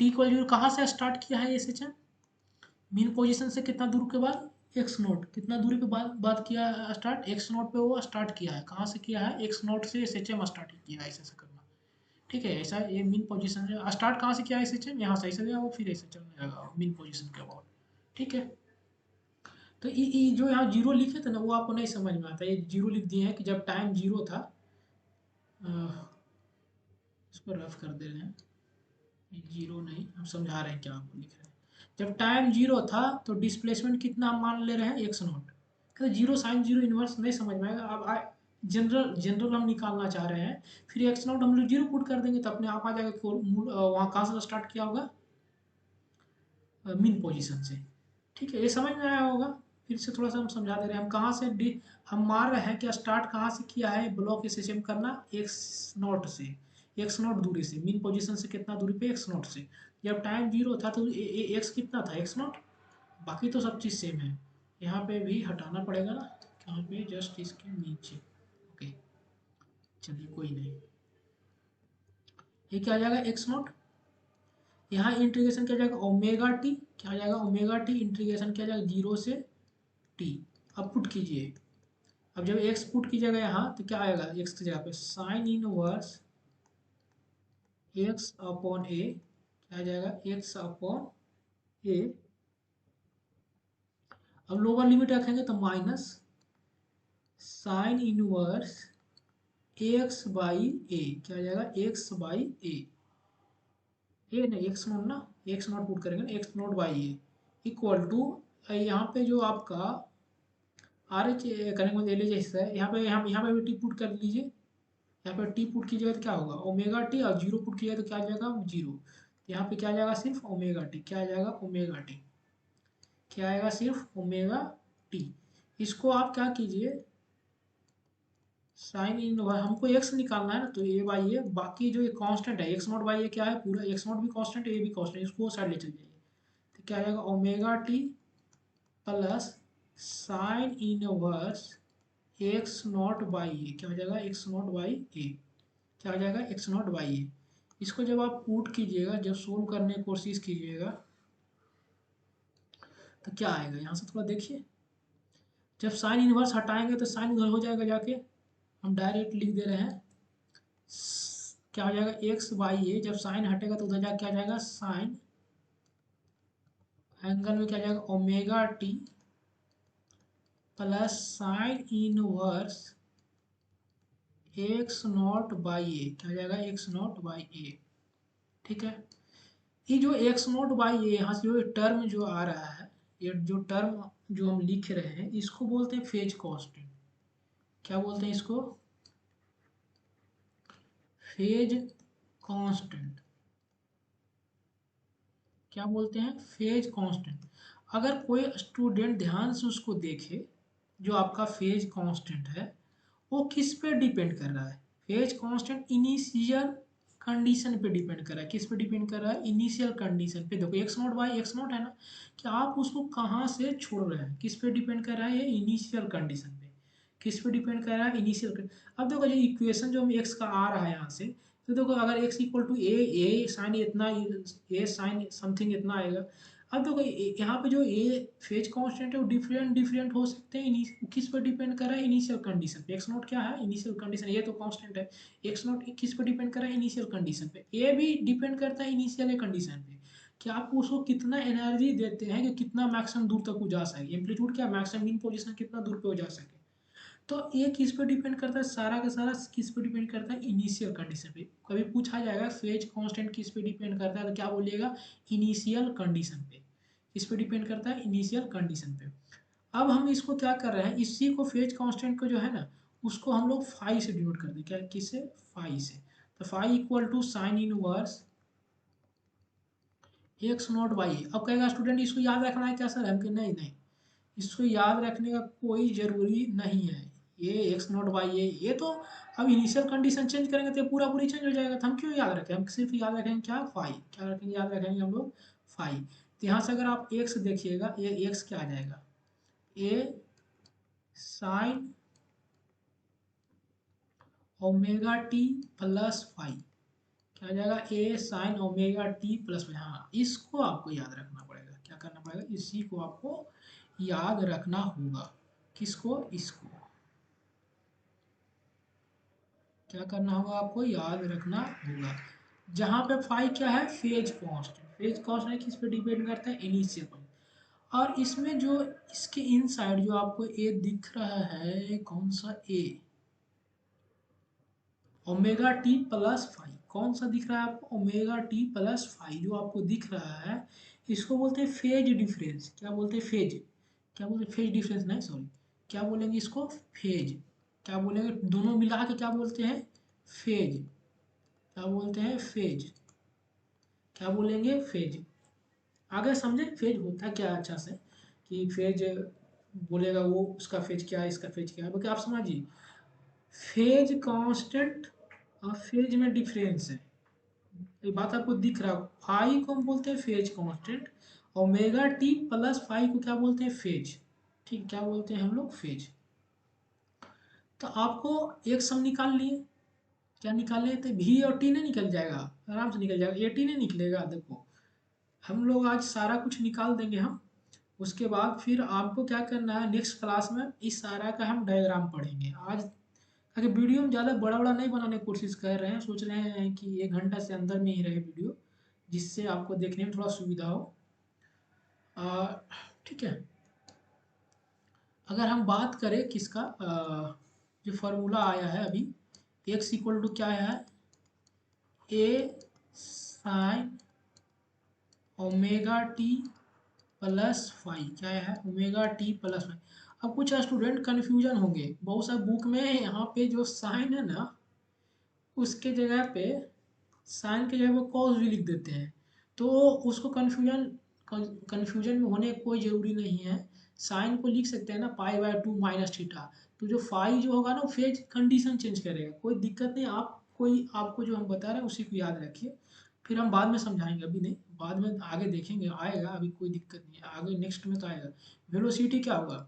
टी इक्वल जीरो कहाँ से स्टार्ट किया है S H M, mean position से कितना दूर के बाद, एक्स नोट, कितना दूरी पे बात किया है स्टार्ट, एक्स नोट पे वो स्टार्ट किया है। कहाँ से किया है, एक्स नोट से एस एच एम स्टार्ट किया है, ऐसा करना। ठीक है, ऐसा ये मीन पोजीशन है। स्टार्ट कहाँ से किया है एस एच एम, यहाँ से ऐसे गया वो, फिर ऐसे चलने लगा मीन पोजीशन के अबाउट। ठीक है, तो ये जो यहाँ जीरो लिखे थे ना, वो आपको नहीं समझ में आता। ये जीरो लिख दिए हैं कि जब टाइम जीरो था, अ, इसको रफ कर दे रहे हैं, ये जीरो नहीं, हम समझा रहे हैं क्या आपको लिख रहे हैं। जब टाइम जीरो था तो डिस्प्लेसमेंट कितना हम मान ले रहे हैं, एक्स नॉट। कहते जीरो साइन जीरो इनवर्स नहीं समझ में आएगा। अब जनरल जनरल हम निकालना चाह रहे हैं, फिर एक्स नॉट हम लोग जीरो पुट कर देंगे तो अपने आप आ जाएगा कि वहाँ कहाँ से स्टार्ट किया होगा, मीन पोजीशन से। ठीक है, ये समझ में आया होगा। फिर से थोड़ा सा हम समझा दे रहे हैं, हम कहाँ से हम मान रहे हैं कि स्टार्ट कहाँ से किया है ब्लॉक एस करना, एक्स नॉट से, एक्स नॉट दूरी से, मीन पोजीशन से कितना दूरी पे, एक्स नॉट से। जब टाइम जीरो था तो एक्स कितना था, एक्स नॉट। बाकी तो सब चीज़ सेम है। यहाँ पे भी हटाना पड़ेगा ना, यहाँ पे जस्ट इसके नीचे। ओके, चलिए कोई नहीं। ये क्या आ जाएगा, एक्स नॉट। यहाँ इंटीग्रेशन क्या जाएगा, ओमेगा टी। क्या आ जाएगा, ओमेगा टी इंटीग्रेशन क्या जाएगा, जीरो से टी। अब पुट कीजिए। अब जब एक्स पुट कीजिएगा यहाँ तो क्या आएगा, एक्स की जगह पे साइन इनवर्स एक्स अपॉन ए। क्या आ जाएगा, एक्स अपॉन ए। अब लोअर लिमिट रखेंगे तो minus sine inverse X by A. क्या आ जाएगा, एक्स बाई ए नहीं, एक्स नोट ना, एक्स नोट पुट करेंगे ना, X naught by A equal to, यहाँ पे जो आपका आर एच करेंगे मतलब एल एच हिस्सा है, यहाँ पे भी टी पुट कर लीजिए। यहाँ पे टी पुट कीजिएगा तो क्या होगा, ओमेगा टी, और जीरो पुट कीजिएगा तो क्या आ जाएगा, जीरो। यहाँ पे क्या आ जाएगा, सिर्फ ओमेगा टी। क्या आ जाएगा, ओमेगा टी। क्या आएगा, सिर्फ ओमेगा टी। इसको आप क्या कीजिए, साइन इन, हमको एक्स निकालना है ना, तो ए बाई ए, बाकी जो ये कांस्टेंट है एक्स नॉट बाई ए क्या है, पूरा एक्स नॉट भी कांस्टेंट, ए भी कांस्टेंट, इसको साइड ले चल जाइए। तो क्या आ जाएगा, omega T plus sine inverse x naught by A. क्या हो जाएगा, एक्स नॉट बाई ए। क्या हो जाएगा, एक्स नॉट बाई ए। इसको जब आप पुट कीजिएगा, जब सोल्व करने की कोशिश कीजिएगा तो क्या आएगा, यहाँ से थोड़ा देखिए। जब साइन इनवर्स हटाएंगे तो साइन उधर हो जाएगा जाके, हम डायरेक्ट लिख दे रहे हैं। क्या हो जाएगा, एक्स बाई ए, जब साइन हटेगा तो उधर जाके क्या जाएगा, साइन, एंगल में क्या जाएगा, omega T plus sine inverse x naught by A. क्या हो जाएगा, एक्स नॉट बाई ए। ठीक है, ये जो एक्स नॉट बाई ए, यहाँ से जो टर्म जो आ रहा है, ये जो टर्म जो हम लिख रहे हैं, इसको बोलते हैं फेज कांस्टेंट। क्या बोलते हैं इसको, फेज कांस्टेंट। क्या बोलते हैं, फेज कांस्टेंट। अगर कोई स्टूडेंट ध्यान से उसको देखे, जो आपका फेज कांस्टेंट है वो किस पे डिपेंड कर रहा है, फेज कांस्टेंट इनिशियल कंडीशन पे डिपेंड कर रहा है। किस पे डिपेंड कर रहा है, इनिशियल कंडीशन पे। देखो x naught by x not है ना, कि आप उसको कहाँ से छोड़ रहे हैं, किस पे डिपेंड कर रहा है, ये इनिशियल कंडीशन पे। किस पे डिपेंड कर रहा है, इनिशियल। अब देखो जो इक्वेशन जो हम एक्स का आ रहा है यहाँ से, तो देखो अगर x equal to a sine इतना, ए साइन समथिंग इतना आएगा। अब देखो यहाँ पे जो ए फेज कांस्टेंट है वो डिफरेंट डिफरेंट हो सकते हैं। किस पर डिपेंड कर रहा है, इनिशियल कंडीशन पे। एक्स नोट क्या है, इनिशियल कंडीशन, ये तो कांस्टेंट है। एक्स नोट किस पर डिपेंड कर रहा है, इनिशियल कंडीशन पे। ए भी डिपेंड करता है इनिशियल कंडीशन पे, कि आप उसको कितना एनर्जी देते हैं कि कितना मैक्सिमम दूर तक वो जा सके, एम्पलीट्यूड क्या, मैक्सिमम इन पोजिशन कितना दूर पे वो जा सके। तो ये किस पे डिपेंड करता है, सारा का सारा किस पे डिपेंड करता है, इनिशियल कंडीशन पे। कभी पूछा जाएगा फेज कांस्टेंट किस पे डिपेंड करता है, तो क्या बोलिएगा, इनिशियल कंडीशन पे। किस पे डिपेंड करता है, इनिशियल कंडीशन पे। अब हम इसको क्या कर रहे हैं, इसी को फेज कांस्टेंट को जो है ना उसको हम लोग फाई से डिनोट कर दें, क्या किससे, फाई से। तो phi equal to sine inverse x naught y. अब कहेगा स्टूडेंट इसको याद रखना है क्या सर, हम कि नहीं नहीं, इसको याद रखने का कोई ज़रूरी नहीं है। ये एक्स नॉट वाई है, ये तो अब इनिशियल कंडीशन चेंज करेंगे तो पूरा पूरी चेंज हो जाएगा, तो हम क्यों याद रखें, हम सिर्फ याद रखेंगे क्या, फाई, क्या रखेंगे, याद रखेंगे हम लोग फाई। तो यहाँ से अगर आप एक्स देखिएगा, ये एक्स क्या आ जाएगा, A sine omega T plus phi, क्या आ जाएगा, A sine omega T plus phi. हाँ, इसको आपको याद रखना पड़ेगा, क्या करना पड़ेगा, इसी को आपको याद रखना होगा। किसको, इसको क्या करना होगा, आपको याद रखना होगा। जहाँ पे फाई क्या है, फेज कांस्टेंट, फेज कांस्टेंट किस पे डिपेंड करता है, इनिशियल पॉइंट। और इसमें जो इसके इनसाइड जो आपको ए दिख रहा है, कौन सा ए, ओमेगा टी प्लस फाई, कौन सा दिख रहा है आपको, ओमेगा टी प्लस फाई जो आपको दिख रहा है, इसको बोलते हैं फेज डिफरेंस। क्या बोलते हैं, फेज, क्या बोलते हैं, फेज डिफरेंस नहीं सॉरी, क्या बोलेंगे इसको, फेज। क्या बोलेंगे, दोनों मिला के क्या बोलते हैं, फेज। क्या बोलते हैं, फेज। क्या बोलेंगे, फेज। आगे समझे फेज होता क्या है अच्छा से, कि फेज बोलेगा वो, उसका फेज क्या है, इसका फेज क्या है, बल्कि आप समझिए फेज कांस्टेंट और फेज में डिफरेंस है। ये बात आपको दिख रहा है, फाई को हम बोलते हैं phase constant, omega T plus phi को क्या बोलते हैं, फेज। ठीक, क्या बोलते हैं हम लोग, फेज। तो आपको एक सम निकाल लिए, क्या निकाले थे, भी और टी नहीं निकल जाएगा, आराम से निकल जाएगा, ए टी नहीं निकलेगा। देखो हम लोग आज सारा कुछ निकाल देंगे हम, उसके बाद फिर आपको क्या करना है, नेक्स्ट क्लास में इस सारा का हम डायग्राम पढ़ेंगे। आज ताकि वीडियो में ज़्यादा बड़ा बड़ा नहीं बनाने की कोशिश कर रहे हैं, सोच रहे हैं कि 1 घंटा से अंदर में ही रहे वीडियो, जिससे आपको देखने में थोड़ा सुविधा हो। ठीक है, अगर हम बात करें किसका, जो फार्मूला आया है अभी, एक्स इक्वल टू क्या है, A sine omega T plus phi, क्या है, ओमेगा टी प्लस फाई। अब कुछ स्टूडेंट कन्फ्यूजन होंगे, बहुत सा बुक में यहाँ पे जो साइन है ना, उसके जगह पे साइन के जगह वो कॉस भी लिख देते हैं, तो उसको कन्फ्यूजन में होने की कोई ज़रूरी नहीं है। साइन को लिख सकते हैं ना, पाई/2 माइनस थीटा। तो जो फाई जो होगा ना, फेज कंडीशन चेंज करेगा, कोई दिक्कत नहीं। आप कोई आपको जो हम बता रहे हैं उसी को याद रखिए, फिर हम बाद में समझाएंगे, अभी नहीं, बाद में आगे देखेंगे, आएगा, अभी कोई दिक्कत नहीं है, आगे नेक्स्ट में तो आएगा। वेलोसिटी क्या होगा,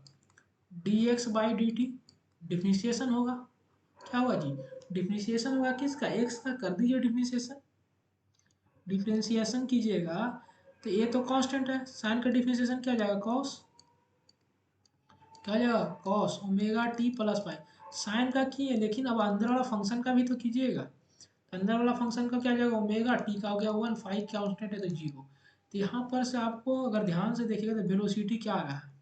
dx/dt, डिफरेंशिएशन होगा, क्या हुआ जी, डिफरेंशिएशन हुआ किसका, एक्स का, कर दीजिए डिफरेंशिएशन। डिफरेंशिएशन कीजिएगा तो ये तो कांस्टेंट है, साइन का डिफरेंशिएशन क्या हो जाएगा, कॉस, क्या हो जाएगा, cos omega T plus phi. Sine का किए, लेकिन अब अंदर वाला फंक्शन का भी तो कीजिएगा। तो अंदर वाला फंक्शन का क्या हो जाएगा, ओमेगा टी का हो गया 1, फाई कांस्टेंट है तो 0। तो यहाँ पर से आपको अगर ध्यान से देखिएगा तो वेलोसिटी क्या आ रहा है,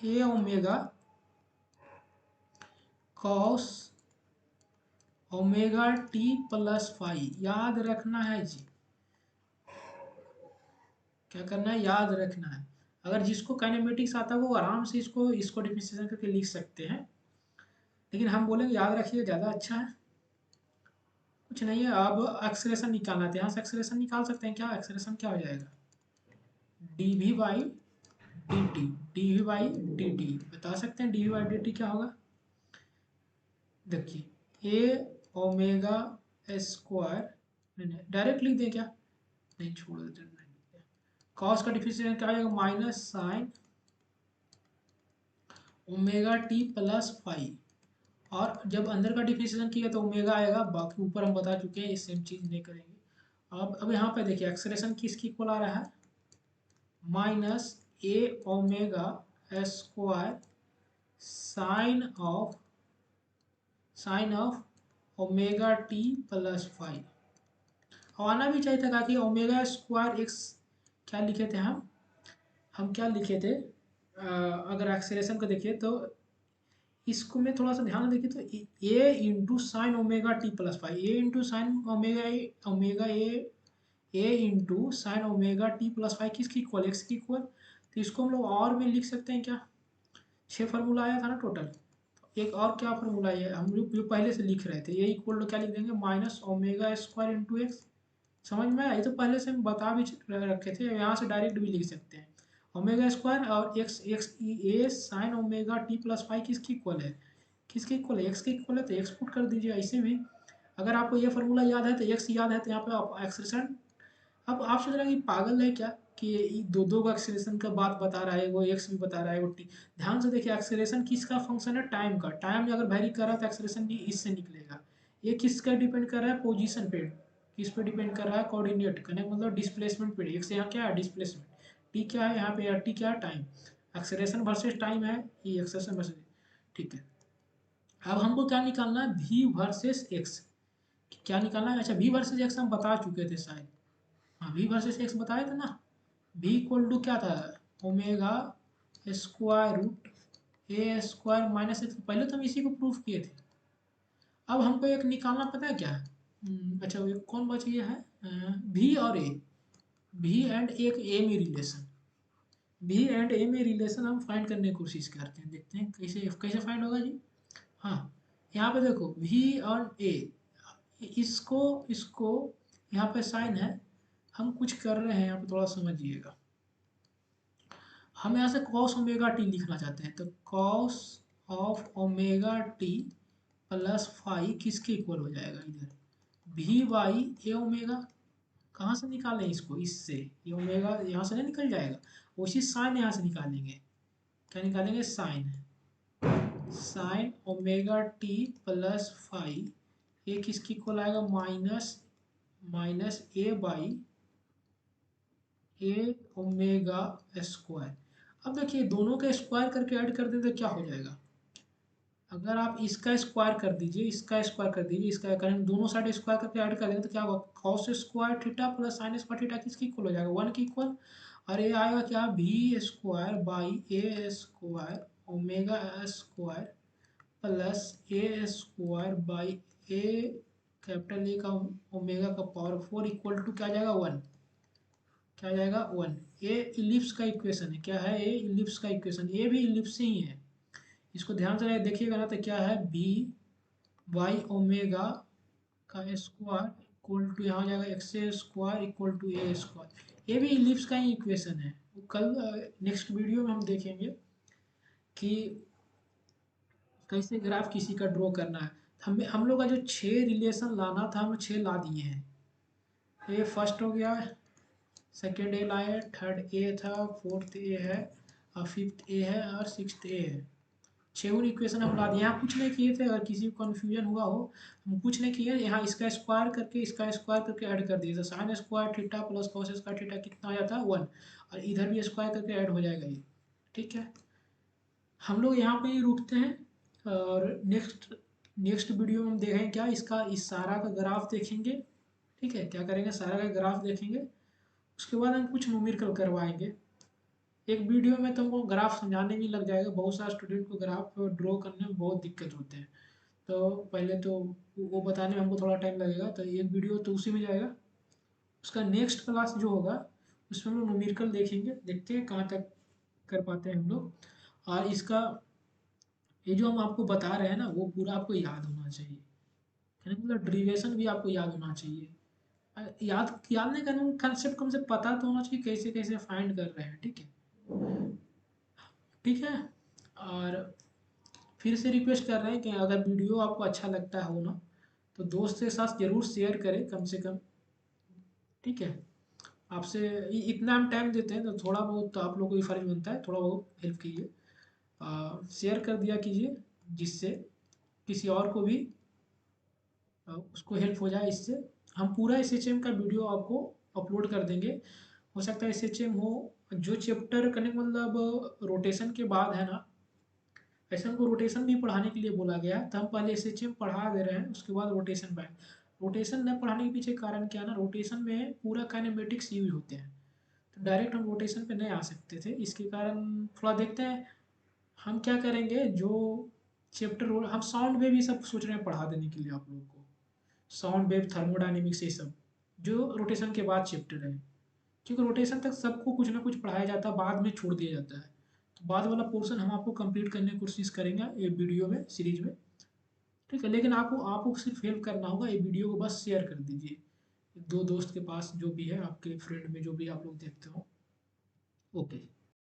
A omega cos omega T plus phi, याद रखना है जी, क्या करना है, याद रखना है। अगर जिसको काइनेमेटिक्स आता है वो आराम से इसको इसको डिफरेंशिएशन करके लिख सकते हैं, लेकिन हम बोलेंगे याद रखिए, ज़्यादा अच्छा है। कुछ नहीं है, अब एक्सलेशन निकालना है, तो यहाँ से एक्सलेशन निकाल सकते हैं, क्या एक्सलेशन क्या हो जाएगा, d we by D t, d we by D t, बता सकते हैं d we by D T क्या होगा। देखिए ए ओमेगा स्क्वायर, नहीं डायरेक्ट लिख दें क्या, नहीं छोड़ देते, कॉस का डिफरेंशिएशन क्या हो जाएगा, minus sine omega T plus phi. और जब अंदर का डिफरेंशिएशन किया तो ओमेगा आएगा, बाकी ऊपर हम बता चुके हैं, ये सेम चीज़ नहीं करेंगे। अब यहाँ पे देखिए एक्सप्रेशन किसकी इक्वल आ रहा है, minus A omega square sine of omega T plus five. और आना भी चाहिए था, ताकि ओमेगा स्क्वायर एक्स क्या लिखे थे हम क्या लिखे थे, अगर एक्सेलेरेशन को देखिए तो इसको में थोड़ा सा ध्यान देखिए, तो A into sine omega T plus five, A into sine omega A into sine omega T plus five किसकी इक्वल, एक्स की इक्वल। तो तो इसको हम लोग और भी लिख सकते हैं क्या, 6 फार्मूला आया था ना टोटल। एक और क्या फार्मूला है हम लोग जो पहले से लिख रहे थे, ये इक्वल टू क्या लिख देंगे, minus omega square into x. समझ में आया, ये तो पहले से हम बता भी रखे थे, यहाँ से डायरेक्ट भी लिख सकते हैं। ओमेगा स्क्वायर और X X A sine omega T plus five किसकी इक्वल है, किसके इक्वल है, एक्स के इक्वल है, तो एक्स पुट कर दीजिए। ऐसे भी अगर आपको ये फार्मूला याद है तो एक्स याद है, तो यहाँ पे आप एक्सप्रेशन। अब आप सोच रहे हैं कि पागल है क्या कि दो दो का एक्सेलरेशन का बात बता रहा है, वो एक्स भी बता रहा है, वो टी। ध्यान से देखिए, एक्सेलरेशन किसका फंक्शन है, टाइम का। टाइम अगर वेरी कर रहा है तो एक्सेलरेशन भी इससे निकलेगा। ये किसका डिपेंड कर रहा है, पोजीशन पे। किस पे डिपेंड कर रहा है, कोऑर्डिनेट करने मतलब डिस्प्लेसमेंट पे। एक्स यहाँ क्या है, डिस्प्लेसमेंट। टी क्या है यहाँ पे, टी क्या है, टाइम। एक्सेलरेशन वर्सेस टाइम है, ये एक्सेलरेशन वर्सेस। ठीक है, अब हमको क्या निकालना है, वी वर्सेस एक्स। क्या निकालना है, अच्छा वी वर्सेस एक्स हम बता चुके थे शायद। हाँ, वी वर्सेस एक्स बताए थे ना। वी इक्वल टू क्या था, ओमेगा स्क्वायर रूट ए स्क्वायर माइनस एक्स। पहले तो हम इसी को प्रूफ किए थे। अब हमको एक निकालना पता है क्या है, अच्छा वो कौन बच गया है, वी और ए। वी एंड एक ए में रिलेशन, वी एंड ए में रिलेशन हम फाइंड करने की कोशिश करते हैं, देखते हैं कैसे कैसे फाइंड होगा जी। हाँ, यहाँ पे देखो वी और ए, इसको इसको यहाँ पे साइन है, हम कुछ कर रहे हैं यहाँ पे, थोड़ा समझिएगा। हम यहाँ से कॉस ओमेगा टी लिखना चाहते हैं, तो cos of omega T plus phi किसके इक्वल हो जाएगा इधर, वी बाई ए ओमेगा। कहाँ से निकालें इसको, इससे ये ओमेगा यहाँ से नहीं निकल जाएगा, उसी साइन यहाँ से निकालेंगे। क्या निकालेंगे, sine, sine omega T plus phi, ये किसकी इक्वल आएगा, minus minus a by a omega square. अब देखिए दोनों का स्क्वायर करके ऐड कर दें तो क्या हो जाएगा, अगर आप इसका स्क्वायर कर दीजिए, इसका स्क्वायर कर दीजिए, इसका करेंगे, दोनों साइड स्क्वायर करके ऐड कर देंगे तो क्या होगा, cos square theta plus sine square theta किसकी इक्वल हो जाएगा, 1 की इक्वल। और ये आएगा क्या, v square by a square omega square plus a square by a capital a का ओमेगा का पावर 4 इक्वल टू क्या आ जाएगा, 1। क्या आ जाएगा, 1। ए इलिप्स का इक्वेशन है, क्या है, ए इलिप्स का इक्वेशन, ए भी इलिप्स ही है। इसको ध्यान से देखिएगा ना, तो क्या है, बी वाई ओमेगा का स्क्वायर इक्वल टू यहाँ हो जाएगा x square equal to a square. ये भी इलिप्स का ही इक्वेशन है। कल नेक्स्ट वीडियो में हम देखेंगे कि कैसे ग्राफ किसी का ड्रॉ करना है। हम लोग का जो 6 रिलेशन लाना था, हम 6 ला दिए हैं। ये फर्स्ट हो गया, सेकेंड ए लाए, थर्ड ए था, फोर्थ ए है, और फिफ्थ ए है, और सिक्स्थ ए है। 6 इक्वेशन हम ला दिए। यहाँ कुछ नहीं किए थे, अगर किसी को कन्फ्यूजन हुआ हो, हम कुछ नहीं किए, यहाँ इसका स्क्वायर करके इसका स्क्वायर करके ऐड कर दिए, तो sign square theta plus cos square theta कितना आ जाता है, 1। और इधर भी स्क्वायर करके ऐड हो जाएगा ये। ठीक है, हम लोग यहाँ पे ही रुकते हैं, और नेक्स्ट नेक्स्ट वीडियो में हम देखेंगे क्या, इसका इस सारा का ग्राफ देखेंगे। ठीक है, क्या करेंगे, सारा का ग्राफ देखेंगे, उसके बाद हम कुछ न्यूमेरिकल करवाएंगे। एक वीडियो में तुमको ग्राफ समझाने में लग जाएगा, बहुत सारे स्टूडेंट को ग्राफ ड्रॉ करने में बहुत दिक्कत होते हैं, तो पहले तो वो बताने में हमको थोड़ा टाइम लगेगा, तो एक वीडियो तो उसी में जाएगा। उसका नेक्स्ट क्लास जो होगा उसमें हम लोग न्यूमेरिकल देखेंगे, देखते हैं कहाँ तक कर पाते हैं हम लोग। और इसका ये जो हम आपको बता रहे हैं ना, वो पूरा आपको याद होना चाहिए, कहने का मतलब डेरिवेशन भी आपको याद होना चाहिए। याद याद नहीं करना, कंसेप्ट कम से पता तो होना चाहिए कैसे कैसे फाइंड कर रहे हैं। ठीक है, ठीक है। और फिर से रिक्वेस्ट कर रहे हैं कि अगर वीडियो आपको अच्छा लगता हो ना, तो दोस्त के साथ ज़रूर शेयर करें कम से कम। ठीक है, आपसे इतना हम टाइम देते हैं, तो थोड़ा बहुत तो आप लोगों को ही फर्ज बनता है, थोड़ा बहुत हेल्प कीजिए, शेयर कर दिया कीजिए, जिससे किसी और को भी उसको हेल्प हो जाए। इससे हम पूरा एसएचएम का वीडियो आपको अपलोड कर देंगे। हो सकता है एसएचएम हो, जो चैप्टर करने का मतलब रोटेशन के बाद है ना, ऐसे हमको रोटेशन भी पढ़ाने के लिए बोला गया, तो हम पहले एसएचएम पढ़ा दे रहे हैं, उसके बाद रोटेशन पे। रोटेशन न पढ़ाने के पीछे कारण क्या है ना, रोटेशन में पूरा काइनेमेटिक्स यूज होते हैं, तो डायरेक्ट हम रोटेशन पे नहीं आ सकते थे, इसके कारण थोड़ा देखते हैं हम क्या करेंगे। जो चैप्टर हम साउंड वेव भी सब सोच रहे हैं पढ़ा देने के लिए आप लोगों को, साउंड वेव, थर्मोडाइनमिक्स, ये सब जो रोटेशन के बाद चैप्टर है, क्योंकि रोटेशन तक सबको कुछ ना कुछ पढ़ाया जाता है, बाद में छोड़ दिया जाता है। तो बाद वाला पोर्शन हम आपको कंप्लीट करने की कोशिश करेंगे ये वीडियो में, सीरीज में, ठीक है। लेकिन आपको आपको सिर्फ हेल्प करना होगा, ये वीडियो को बस शेयर कर दीजिए 2 दोस्त के पास, जो भी है आपके फ्रेंड में, जो भी आप लोग देखते हो। ओके।